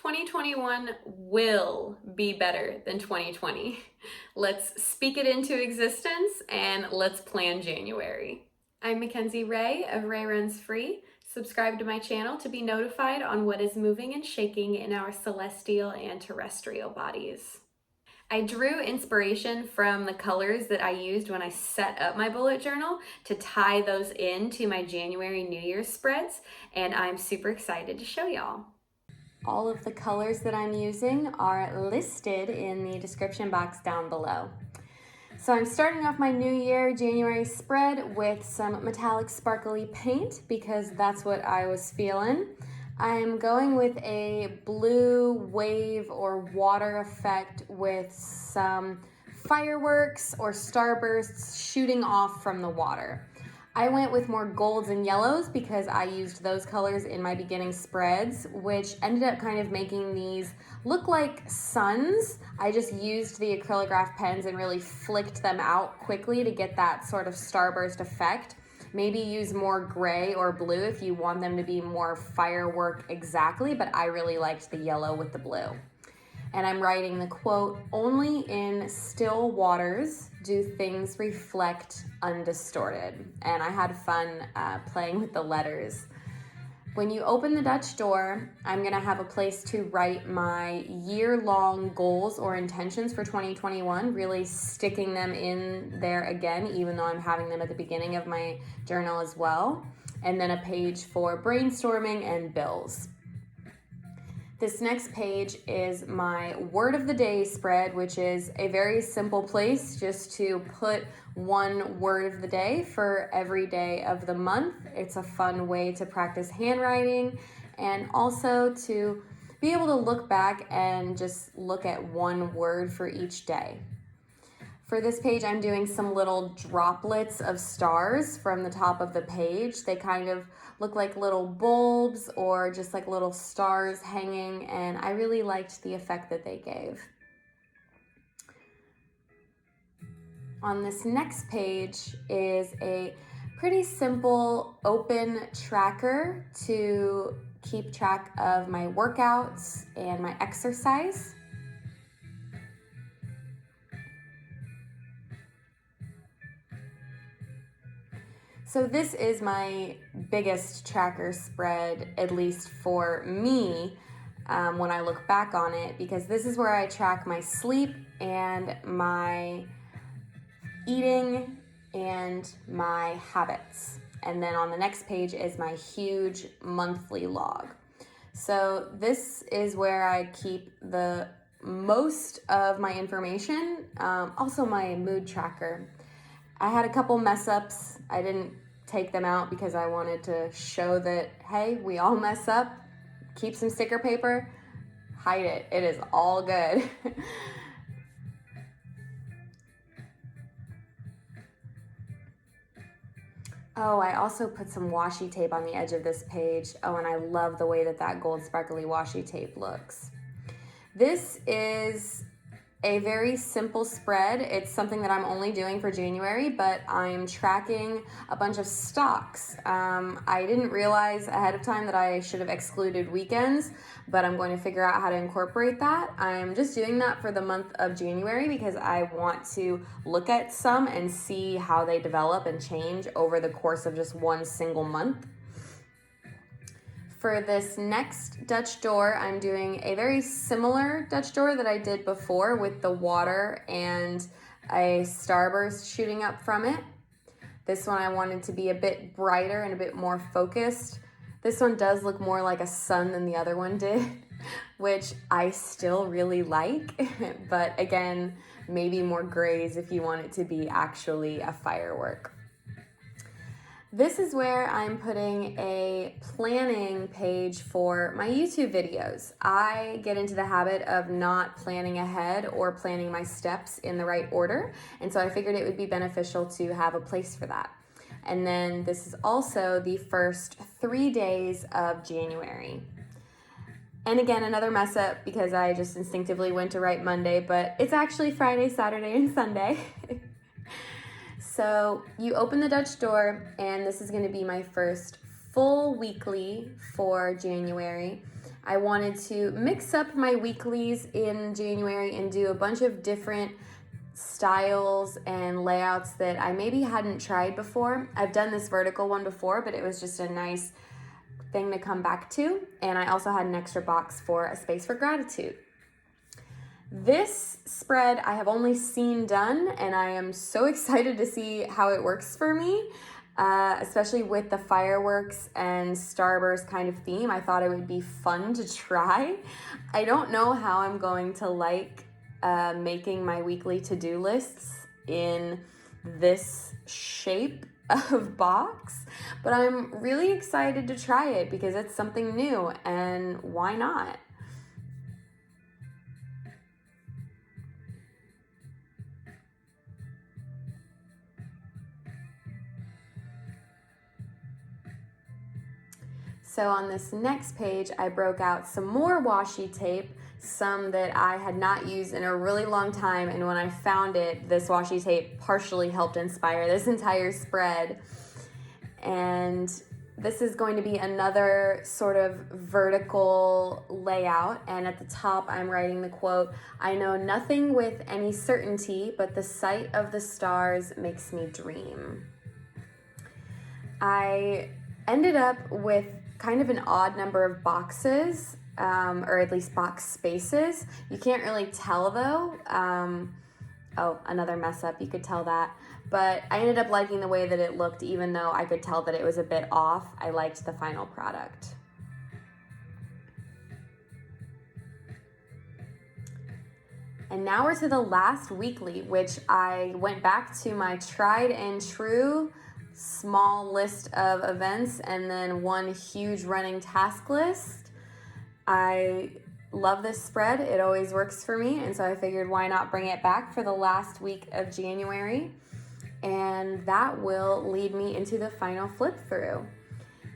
2021 will be better than 2020. Let's speak it into existence and let's plan January. I'm Mackenzie Ray of Ray Runs Free. Subscribe to my channel to be notified on what is moving and shaking in our celestial and terrestrial bodies. I drew inspiration from the colors that I used when I set up my bullet journal to tie those into my January New Year's spreads, and I'm super excited to show y'all. All of the colors that I'm using are listed in the description box down below. So I'm starting off my New Year January spread with some metallic sparkly paint because that's what I was feeling. I'm going with a blue wave or water effect with some fireworks or starbursts shooting off from the water. I went with more golds and yellows because I used those colors in my beginning spreads, which ended up kind of making these look like suns. I just used the acrylograph pens and really flicked them out quickly to get that sort of starburst effect. Maybe use more gray or blue if you want them to be more firework exactly, but I really liked the yellow with the blue. And I'm writing the quote, "Only in still waters do things reflect undistorted." And I had fun playing with the letters. When you open the Dutch door, I'm gonna have a place to write my year-long goals or intentions for 2021, really sticking them in there again, even though I'm having them at the beginning of my journal as well. And then a page for brainstorming and bills. This next page is my word of the day spread, which is a very simple place just to put one word of the day for every day of the month. It's a fun way to practice handwriting and also to be able to look back and just look at one word for each day. For this page, I'm doing some little droplets of stars from the top of the page. They kind of look like little bulbs or just like little stars hanging, and I really liked the effect that they gave. On this next page is a pretty simple open tracker to keep track of my workouts and my exercise. So this is my biggest tracker spread, at least for me, when I look back on it, because this is where I track my sleep and my eating and my habits. And then on the next page is my huge monthly log. So this is where I keep the most of my information, also my mood tracker. I had a couple mess ups. I didn't take them out because I wanted to show that, hey, we all mess up. Keep some sticker paper, hide it. It is all good. Oh, I also put some washi tape on the edge of this page. Oh, and I love the way that gold sparkly washi tape looks. This is a very simple spread. It's something that I'm only doing for January, but I'm tracking a bunch of stocks. I didn't realize ahead of time that I should have excluded weekends, but I'm going to figure out how to incorporate that. I'm just doing that for the month of January because I want to look at some and see how they develop and change over the course of just one single month. For this next Dutch door, I'm doing a very similar Dutch door that I did before with the water and a starburst shooting up from it. This one I wanted to be a bit brighter and a bit more focused. This one does look more like a sun than the other one did, which I still really like, but again, maybe more grays if you want it to be actually a firework. This is where I'm putting a planning page for my YouTube videos. I get into the habit of not planning ahead or planning my steps in the right order, and so I figured it would be beneficial to have a place for that. And then this is also the first 3 days of January. And again, another mess up because I just instinctively went to write Monday, but it's actually Friday, Saturday, and Sunday. So you open the Dutch door, and this is going to be my first full weekly for January. I wanted to mix up my weeklies in January and do a bunch of different styles and layouts that I maybe hadn't tried before. I've done this vertical one before, but it was just a nice thing to come back to. And I also had an extra box for a space for gratitude. This spread I have only seen done, and I am so excited to see how it works for me, especially with the fireworks and starburst kind of theme. I thought it would be fun to try. I don't know how I'm going to like making my weekly to-do lists in this shape of box, but I'm really excited to try it because it's something new, and why not? So on this next page, I broke out some more washi tape, some that I had not used in a really long time, and when I found it, this washi tape partially helped inspire this entire spread. And this is going to be another sort of vertical layout, and at the top I'm writing the quote, "I know nothing with any certainty, but the sight of the stars makes me dream." I ended up with kind of an odd number of boxes, or at least box spaces. You can't really tell though. Oh, another mess up, you could tell that. But I ended up liking the way that it looked, even though I could tell that it was a bit off. I liked the final product. And now we're to the last weekly, which I went back to my tried and true small list of events and then one huge running task list. I love this spread. It always works for me, and so I figured why not bring it back for the last week of January, and that will lead me into the final flip through.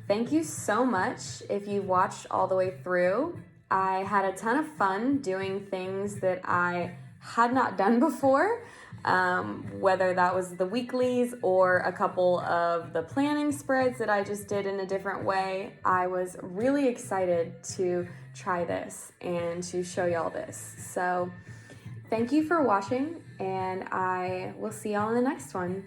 Thank you so much if you watched all the way through. I had a ton of fun doing things that I had not done before, whether that was the weeklies or a couple of the planning spreads that I just did in a different way. I was really excited to try this and to show y'all this. So thank you for watching, and I will see y'all in the next one.